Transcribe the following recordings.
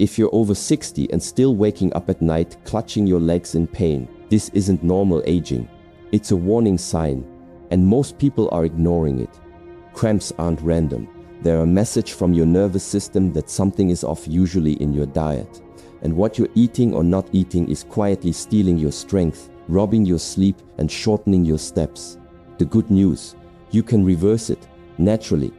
If you're over 60 and still waking up at night clutching your legs in pain, this isn't normal aging. It's a warning sign, and most people are ignoring it. Cramps aren't random. They're a message from your nervous system that something is off, usually in your diet. And what you're eating or not eating is quietly stealing your strength, robbing your sleep, and shortening your steps. The good news: you can reverse it, naturally.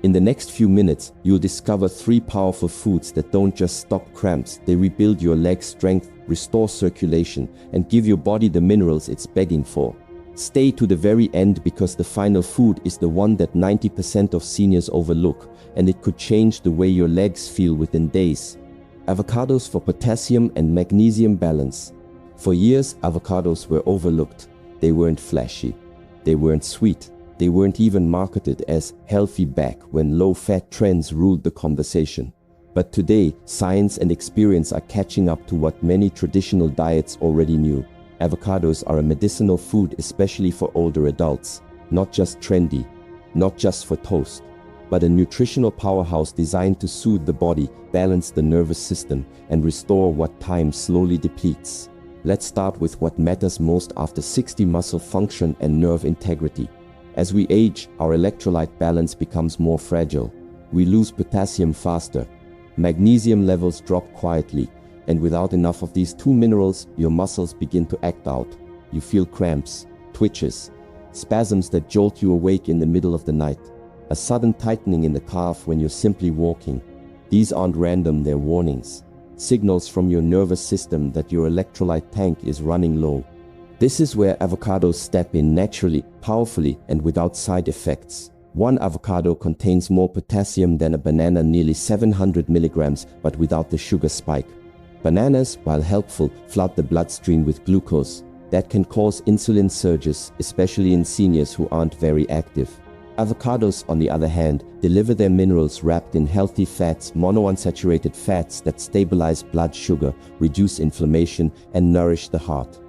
In the next few minutes, you'll discover 3 powerful foods that don't just stop cramps, they rebuild your leg strength, restore circulation, and give your body the minerals it's begging for. Stay to the very end, because the final food is the one that 90% of seniors overlook, and it could change the way your legs feel within days. Avocados for potassium and magnesium balance. For years, avocados were overlooked. They weren't flashy. They weren't sweet. They weren't even marketed as healthy back when low-fat trends ruled the conversation. But today, science and experience are catching up to what many traditional diets already knew. Avocados are a medicinal food, especially for older adults. Not just trendy, not just for toast, but a nutritional powerhouse designed to soothe the body, balance the nervous system, and restore what time slowly depletes. Let's start with what matters most after 60: muscle function and nerve integrity. As we age, our electrolyte balance becomes more fragile. We lose potassium faster. Magnesium levels drop quietly, and without enough of these 2 minerals, your muscles begin to act out. You feel cramps, twitches, spasms that jolt you awake in the middle of the night, a sudden tightening in the calf when you're simply walking. These aren't random, they're warnings, signals from your nervous system that your electrolyte tank is running low. This is where avocados step in naturally, powerfully, and without side effects. One avocado contains more potassium than a banana, nearly 700 milligrams, but without the sugar spike. Bananas, while helpful, flood the bloodstream with glucose. That can cause insulin surges, especially in seniors who aren't very active. Avocados, on the other hand, deliver their minerals wrapped in healthy fats, monounsaturated fats that stabilize blood sugar, reduce inflammation, and nourish the heart.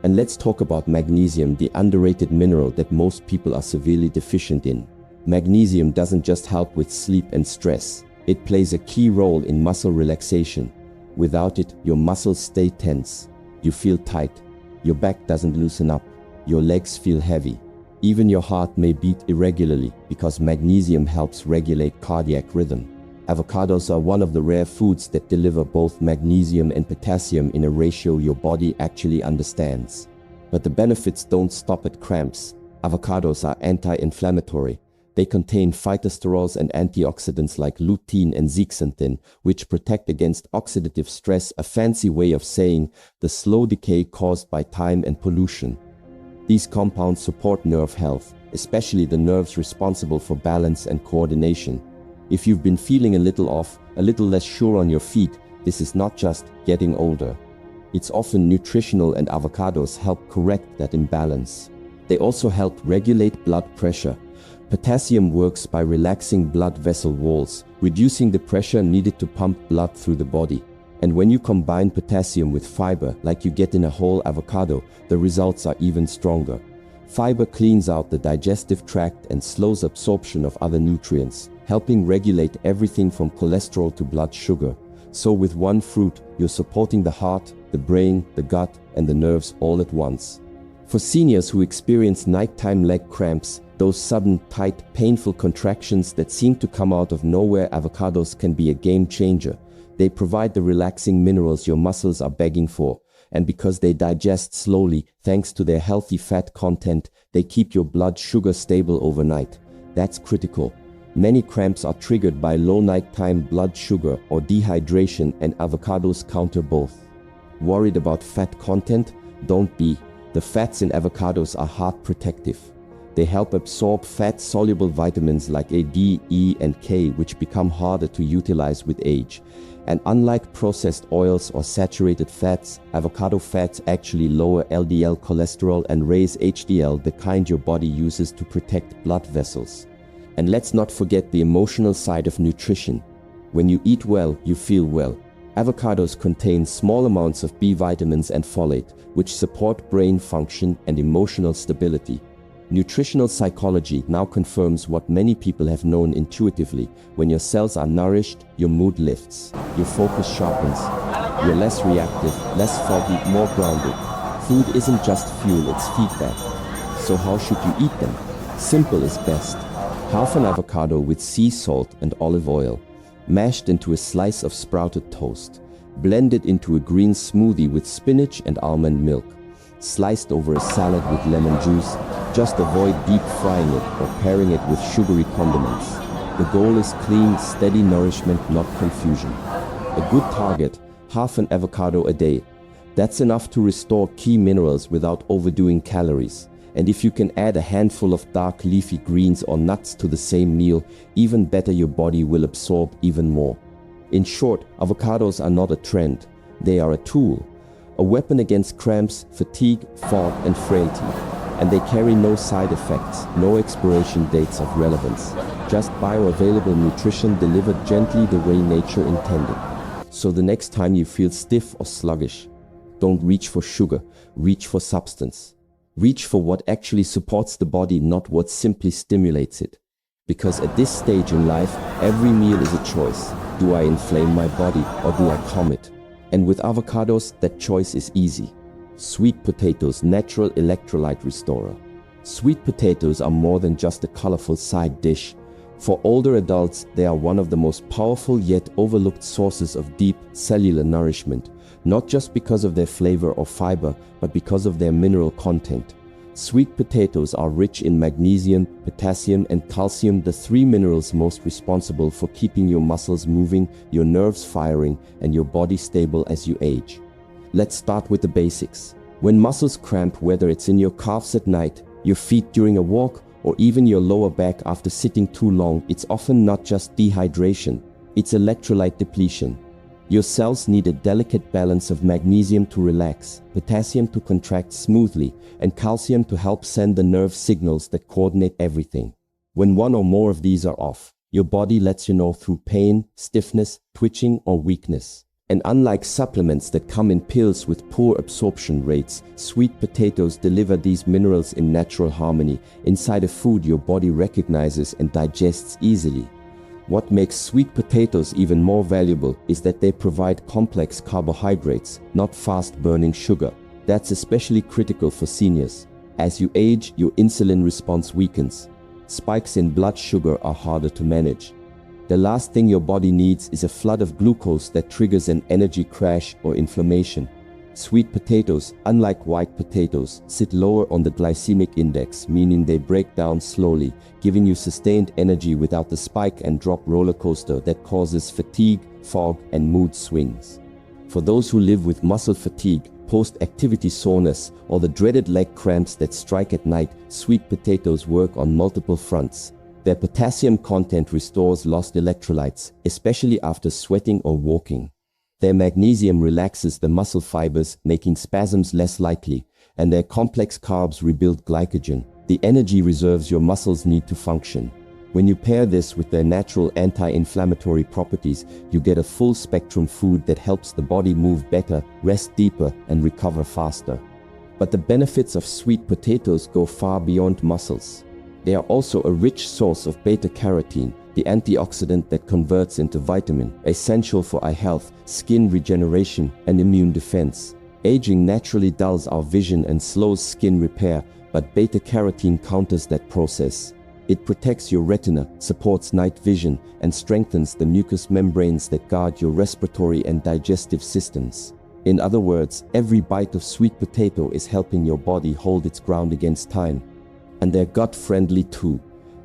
And let's talk about magnesium, the underrated mineral that most people are severely deficient in. Magnesium doesn't just help with sleep and stress. It plays a key role in muscle relaxation. Without it, your muscles stay tense. You feel tight. Your back doesn't loosen up. Your legs feel heavy. Even your heart may beat irregularly, because magnesium helps regulate cardiac rhythm. Avocados are one of the rare foods that deliver both magnesium and potassium in a ratio your body actually understands. But the benefits don't stop at cramps. Avocados are anti-inflammatory. They contain phytosterols and antioxidants like lutein and zeaxanthin, which protect against oxidative stress, a fancy way of saying the slow decay caused by time and pollution. These compounds support nerve health, especially the nerves responsible for balance and coordination. If you've been feeling a little off, a little less sure on your feet, this is not just getting older. It's often nutritional, and avocados help correct that imbalance. They also help regulate blood pressure. Potassium works by relaxing blood vessel walls, reducing the pressure needed to pump blood through the body. And when you combine potassium with fiber, like you get in a whole avocado, the results are even stronger. Fiber cleans out the digestive tract and slows absorption of other nutrients, helping regulate everything from cholesterol to blood sugar. So with one fruit, you're supporting the heart, the brain, the gut, and the nerves all at once. For seniors who experience nighttime leg cramps, those sudden, tight, painful contractions that seem to come out of nowhere, avocados can be a game changer. They provide the relaxing minerals your muscles are begging for, and because they digest slowly, thanks to their healthy fat content, they keep your blood sugar stable overnight. That's critical. Many cramps are triggered by low nighttime blood sugar or dehydration, and avocados counter both. Worried about fat content? Don't be. The fats in avocados are heart protective. They help absorb fat-soluble vitamins like A, D, E, and K, which become harder to utilize with age. And unlike processed oils or saturated fats, avocado fats actually lower LDL cholesterol and raise HDL, the kind your body uses to protect blood vessels. And let's not forget the emotional side of nutrition. When you eat well, you feel well. Avocados contain small amounts of B vitamins and folate, which support brain function and emotional stability. Nutritional psychology now confirms what many people have known intuitively. When your cells are nourished, your mood lifts, your focus sharpens, you're less reactive, less foggy, more grounded. Food isn't just fuel, it's feedback. So how should you eat them? Simple is best. Half an avocado with sea salt and olive oil, mashed into a slice of sprouted toast, blended into a green smoothie with spinach and almond milk, sliced over a salad with lemon juice. Just avoid deep frying it or pairing it with sugary condiments. The goal is clean, steady nourishment, not confusion. A good target, half an avocado a day. That's enough to restore key minerals without overdoing calories. And if you can add a handful of dark leafy greens or nuts to the same meal, even better, your body will absorb even more. In short, avocados are not a trend. They are a tool, a weapon against cramps, fatigue, fog, and frailty. And they carry no side effects, no expiration dates of relevance, just bioavailable nutrition delivered gently the way nature intended. So the next time you feel stiff or sluggish, don't reach for sugar, reach for substance. Reach for what actually supports the body, not what simply stimulates it. Because at this stage in life, every meal is a choice. Do I inflame my body or do I calm it? And with avocados, that choice is easy. Sweet potatoes, natural electrolyte restorer. Sweet potatoes are more than just a colorful side dish. For older adults, they are one of the most powerful yet overlooked sources of deep cellular nourishment, not just because of their flavor or fiber, but because of their mineral content. Sweet potatoes are rich in magnesium, potassium, and calcium, the three minerals most responsible for keeping your muscles moving, your nerves firing, and your body stable as you age. Let's start with the basics. When muscles cramp, whether it's in your calves at night, your feet during a walk, or even your lower back after sitting too long, it's often not just dehydration, it's electrolyte depletion. Your cells need a delicate balance of magnesium to relax, potassium to contract smoothly, and calcium to help send the nerve signals that coordinate everything. When one or more of these are off, your body lets you know through pain, stiffness, twitching, or weakness. And unlike supplements that come in pills with poor absorption rates, sweet potatoes deliver these minerals in natural harmony, inside a food your body recognizes and digests easily. What makes sweet potatoes even more valuable is that they provide complex carbohydrates, not fast-burning sugar. That's especially critical for seniors. As you age, your insulin response weakens. Spikes in blood sugar are harder to manage. The last thing your body needs is a flood of glucose that triggers an energy crash or inflammation. Sweet potatoes, unlike white potatoes, sit lower on the glycemic index, meaning they break down slowly, giving you sustained energy without the spike and drop roller coaster that causes fatigue, fog, and mood swings. For those who live with muscle fatigue, post-activity soreness, or the dreaded leg cramps that strike at night, sweet potatoes work on multiple fronts. Their potassium content restores lost electrolytes, especially after sweating or walking. Their magnesium relaxes the muscle fibers, making spasms less likely, and their complex carbs rebuild glycogen, the energy reserves your muscles need to function. When you pair this with their natural anti-inflammatory properties, you get a full-spectrum food that helps the body move better, rest deeper, and recover faster. But the benefits of sweet potatoes go far beyond muscles. They are also a rich source of beta-carotene, the antioxidant that converts into vitamin, essential for eye health, skin regeneration, and immune defense. Aging naturally dulls our vision and slows skin repair, but beta-carotene counters that process. It protects your retina, supports night vision, and strengthens the mucous membranes that guard your respiratory and digestive systems. In other words, every bite of sweet potato is helping your body hold its ground against time. And they're gut-friendly too.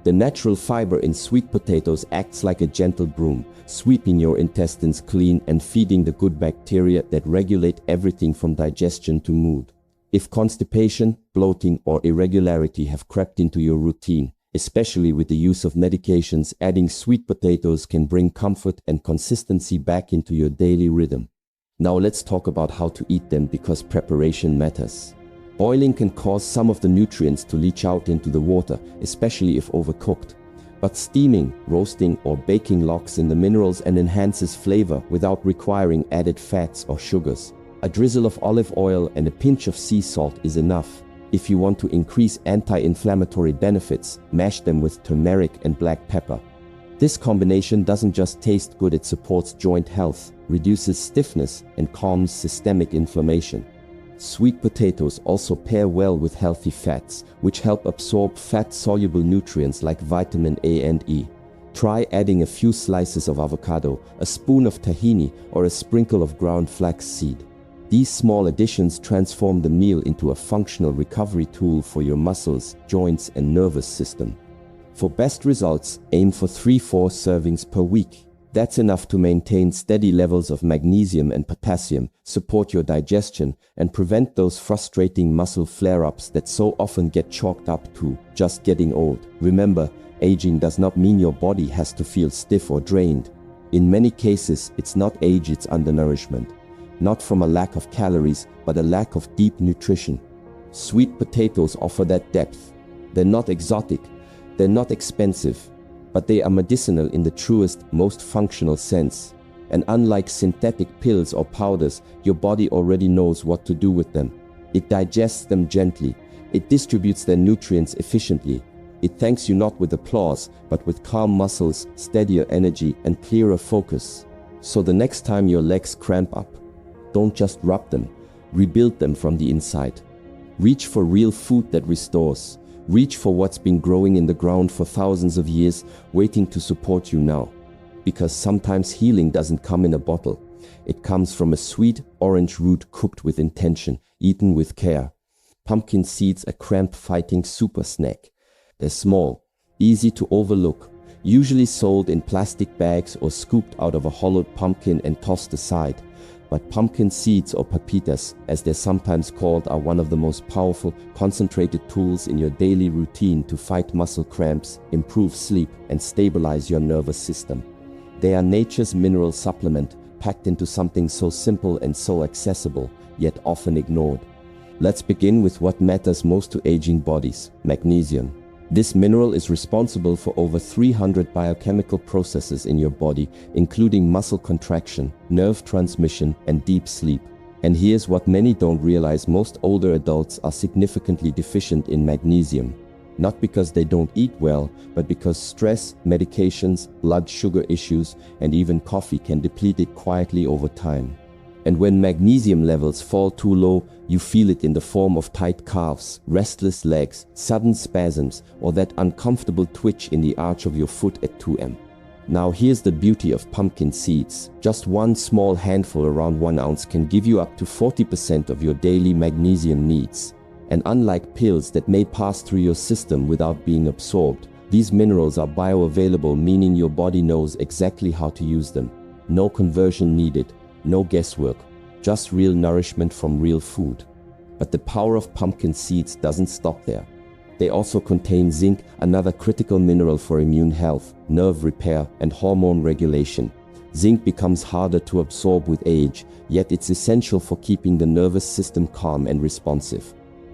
The natural fiber in sweet potatoes acts like a gentle broom, sweeping your intestines clean and feeding the good bacteria that regulate everything from digestion to mood. If constipation, bloating, or irregularity have crept into your routine, especially with the use of medications, adding sweet potatoes can bring comfort and consistency back into your daily rhythm. Now let's talk about how to eat them, because preparation matters. Boiling can cause some of the nutrients to leach out into the water, especially if overcooked. But steaming, roasting, or baking locks in the minerals and enhances flavor without requiring added fats or sugars. A drizzle of olive oil and a pinch of sea salt is enough. If you want to increase anti-inflammatory benefits, mash them with turmeric and black pepper. This combination doesn't just taste good, it supports joint health, reduces stiffness, and calms systemic inflammation. Sweet potatoes also pair well with healthy fats, which help absorb fat-soluble nutrients like vitamin A and E. Try adding a few slices of avocado, a spoon of tahini, or a sprinkle of ground flax seed. These small additions transform the meal into a functional recovery tool for your muscles, joints, and nervous system. For best results, aim for 3-4 servings per week. That's enough to maintain steady levels of magnesium and potassium, support your digestion, and prevent those frustrating muscle flare-ups that so often get chalked up to just getting old. Remember, aging does not mean your body has to feel stiff or drained. In many cases, it's not age, it's undernourishment. Not from a lack of calories, but a lack of deep nutrition. Sweet potatoes offer that depth. They're not exotic, they're not expensive, but they are medicinal in the truest, most functional sense. And unlike synthetic pills or powders, your body already knows what to do with them. It digests them gently. It distributes their nutrients efficiently. It thanks you not with applause, but with calm muscles, steadier energy, and clearer focus. So the next time your legs cramp up, don't just rub them, rebuild them from the inside. Reach for real food that restores. Reach for what's been growing in the ground for thousands of years, waiting to support you now. Because sometimes healing doesn't come in a bottle. It comes from a sweet orange root cooked with intention, eaten with care. Pumpkin seeds, a cramp-fighting super snack. They're small, easy to overlook, usually sold in plastic bags or scooped out of a hollowed pumpkin and tossed aside. But pumpkin seeds, or pepitas, as they're sometimes called, are one of the most powerful, concentrated tools in your daily routine to fight muscle cramps, improve sleep, and stabilize your nervous system. They are nature's mineral supplement, packed into something so simple and so accessible, yet often ignored. Let's begin with what matters most to aging bodies: magnesium. This mineral is responsible for over 300 biochemical processes in your body, including muscle contraction, nerve transmission, and deep sleep. And here's what many don't realize: most older adults are significantly deficient in magnesium. Not because they don't eat well, but because stress, medications, blood sugar issues, and even coffee can deplete it quietly over time. And when magnesium levels fall too low, you feel it in the form of tight calves, restless legs, sudden spasms, or that uncomfortable twitch in the arch of your foot at 2 a.m. Now here's the beauty of pumpkin seeds. Just one small handful, around 1 ounce, can give you up to 40% of your daily magnesium needs. And unlike pills that may pass through your system without being absorbed, these minerals are bioavailable, meaning your body knows exactly how to use them. No conversion needed. No guesswork, just real nourishment from real food. But the power of pumpkin seeds doesn't stop there. They also contain zinc, another critical mineral for immune health, nerve repair, and hormone regulation. Zinc becomes harder to absorb with age, yet it's essential for keeping the nervous system calm and responsive.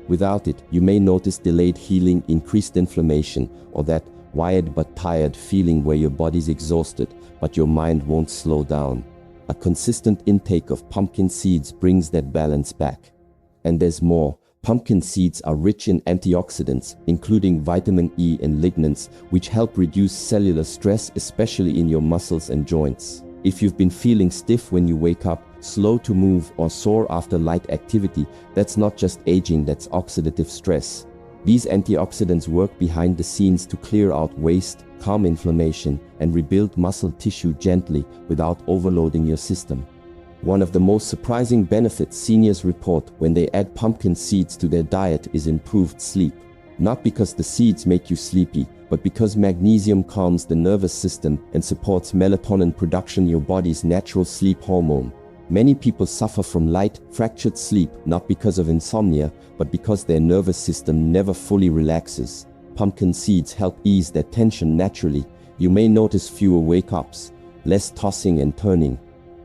Without it, you may notice delayed healing, increased inflammation, or that wired but tired feeling where your body's exhausted, but your mind won't slow down. A consistent intake of pumpkin seeds brings that balance back. And there's more. Pumpkin seeds are rich in antioxidants, including vitamin E and lignans, which help reduce cellular stress, especially in your muscles and joints. If you've been feeling stiff when you wake up, slow to move, or sore after light activity, that's not just aging, that's oxidative stress. These antioxidants work behind the scenes to clear out waste, calm inflammation, and rebuild muscle tissue gently without overloading your system. One of the most surprising benefits seniors report when they add pumpkin seeds to their diet is improved sleep. Not because the seeds make you sleepy, but because magnesium calms the nervous system and supports melatonin production, your body's natural sleep hormone. Many people suffer from light, fractured sleep, not because of insomnia, but because their nervous system never fully relaxes. Pumpkin seeds help ease that tension naturally. You may notice fewer wake-ups, less tossing and turning,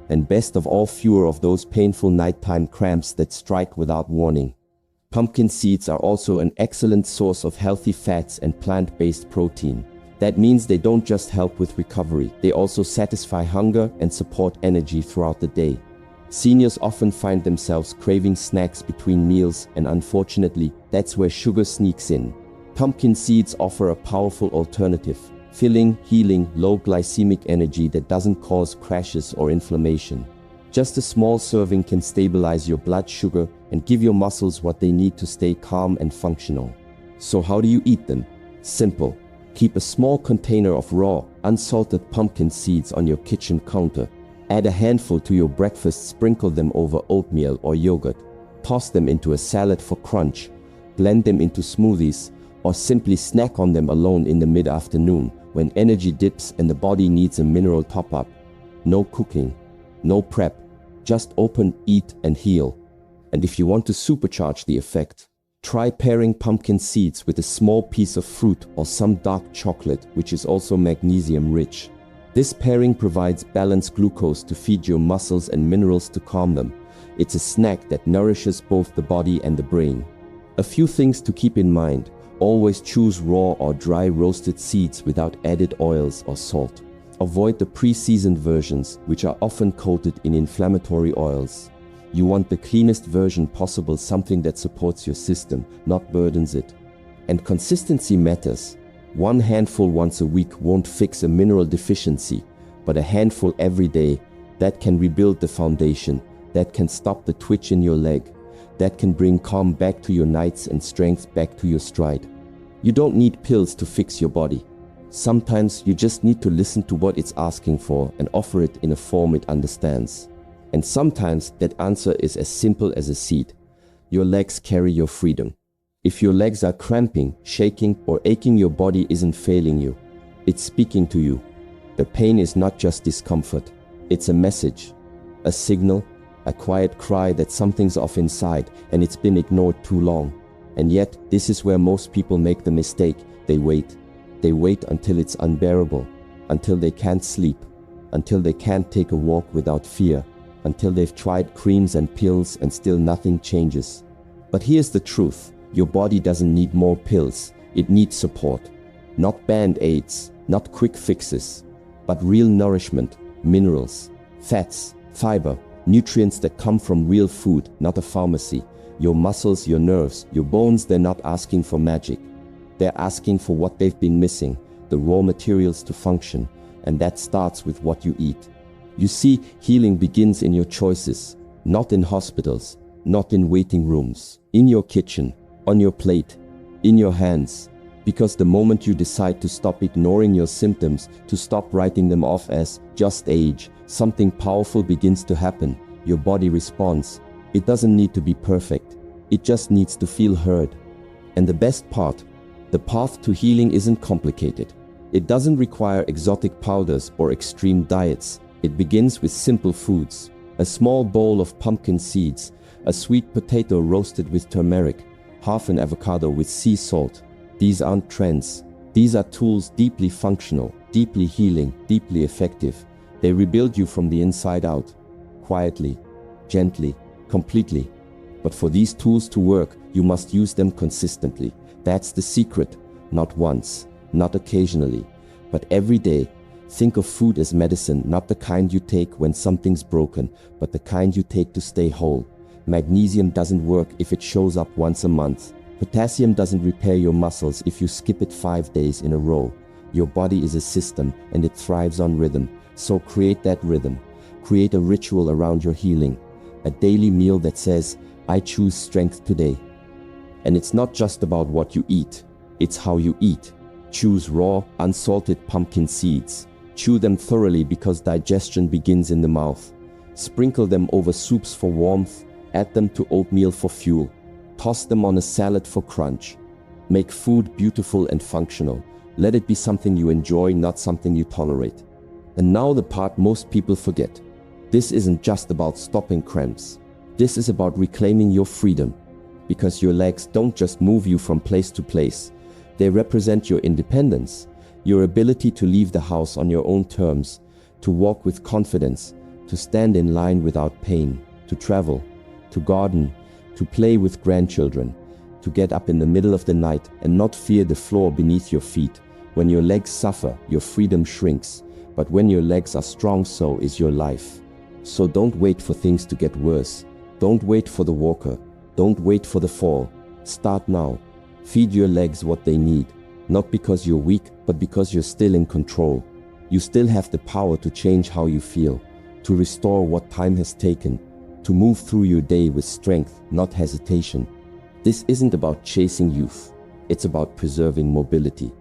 and best of all, fewer of those painful nighttime cramps that strike without warning. Pumpkin seeds are also an excellent source of healthy fats and plant-based protein. That means they don't just help with recovery, they also satisfy hunger and support energy throughout the day. Seniors often find themselves craving snacks between meals, and unfortunately, that's where sugar sneaks in. Pumpkin seeds offer a powerful alternative, filling, healing, low glycemic energy that doesn't cause crashes or inflammation. Just a small serving can stabilize your blood sugar and give your muscles what they need to stay calm and functional. So how do you eat them? Simple. Keep a small container of raw, unsalted pumpkin seeds on your kitchen counter. Add a handful to your breakfast, sprinkle them over oatmeal or yogurt. Toss them into a salad for crunch. Blend them into smoothies, or simply snack on them alone in the mid-afternoon when energy dips and the body needs a mineral top-up. No cooking, no prep, just open, eat and heal. And if you want to supercharge the effect, try pairing pumpkin seeds with a small piece of fruit or some dark chocolate, which is also magnesium rich. This pairing provides balanced glucose to feed your muscles and minerals to calm them. It's a snack that nourishes both the body and the brain. A few things to keep in mind. Always choose raw or dry roasted seeds without added oils or salt. Avoid the pre-seasoned versions, which are often coated in inflammatory oils. You want the cleanest version possible, something that supports your system, not burdens it. And consistency matters. One handful once a week won't fix a mineral deficiency, but a handful every day, that can rebuild the foundation, that can stop the twitch in your leg, that can bring calm back to your nights and strength back to your stride. You don't need pills to fix your body. Sometimes you just need to listen to what it's asking for and offer it in a form it understands. And sometimes that answer is as simple as a seed. Your legs carry your freedom. If your legs are cramping, shaking, or aching, your body isn't failing you. It's speaking to you. The pain is not just discomfort. It's a message, a signal, a quiet cry that something's off inside and it's been ignored too long. And yet, this is where most people make the mistake. They wait. They wait until it's unbearable, until they can't sleep, until they can't take a walk without fear, until they've tried creams and pills and still nothing changes. But here's the truth. Your body doesn't need more pills. It needs support. Not band-aids, not quick fixes, but real nourishment, minerals, fats, fiber, nutrients that come from real food, not a pharmacy. Your muscles, your nerves, your bones, they're not asking for magic. They're asking for what they've been missing, the raw materials to function, and that starts with what you eat. You see, healing begins in your choices, not in hospitals, not in waiting rooms, in your kitchen, on your plate, in your hands. Because the moment you decide to stop ignoring your symptoms, to stop writing them off as just age, something powerful begins to happen. Your body responds. It doesn't need to be perfect. It just needs to feel heard. And the best part, the path to healing isn't complicated. It doesn't require exotic powders or extreme diets. It begins with simple foods. A small bowl of pumpkin seeds, a sweet potato roasted with turmeric, half an avocado with sea salt. These aren't trends. These are tools deeply functional, deeply healing, deeply effective. They rebuild you from the inside out, quietly, gently, completely. But for these tools to work, you must use them consistently. That's the secret. Not once, not occasionally, but every day. Think of food as medicine, not the kind you take when something's broken, but the kind you take to stay whole. Magnesium doesn't work if it shows up once a month. Potassium doesn't repair your muscles if you skip it 5 days in a row. Your body is a system and it thrives on rhythm. So create that rhythm. Create a ritual around your healing. A daily meal that says, I choose strength today. And it's not just about what you eat. It's how you eat. Choose raw, unsalted pumpkin seeds. Chew them thoroughly because digestion begins in the mouth. Sprinkle them over soups for warmth. Add them to oatmeal for fuel. Toss them on a salad for crunch. Make food beautiful and functional. Let it be something you enjoy, not something you tolerate. And now the part most people forget. This isn't just about stopping cramps. This is about reclaiming your freedom. Because your legs don't just move you from place to place. They represent your independence, your ability to leave the house on your own terms, to walk with confidence, to stand in line without pain, to travel, to garden, to play with grandchildren, to get up in the middle of the night and not fear the floor beneath your feet. When your legs suffer, your freedom shrinks. But when your legs are strong, so is your life. So don't wait for things to get worse. Don't wait for the walker. Don't wait for the fall. Start now. Feed your legs what they need. Not because you're weak, but because you're still in control. You still have the power to change how you feel, to restore what time has taken, to move through your day with strength, not hesitation. This isn't about chasing youth. It's about preserving mobility.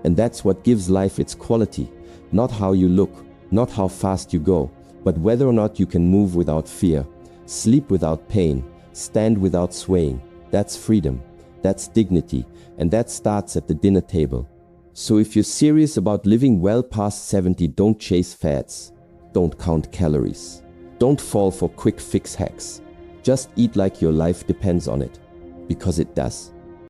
And that's what gives life its quality. Not how you look, not how fast you go, but whether or not you can move without fear, sleep without pain, stand without swaying. That's freedom. That's dignity. And that starts at the dinner table. So if you're serious about living well past 70, don't chase fads. Don't count calories. Don't fall for quick fix hacks. Just eat like your life depends on it. Because it does.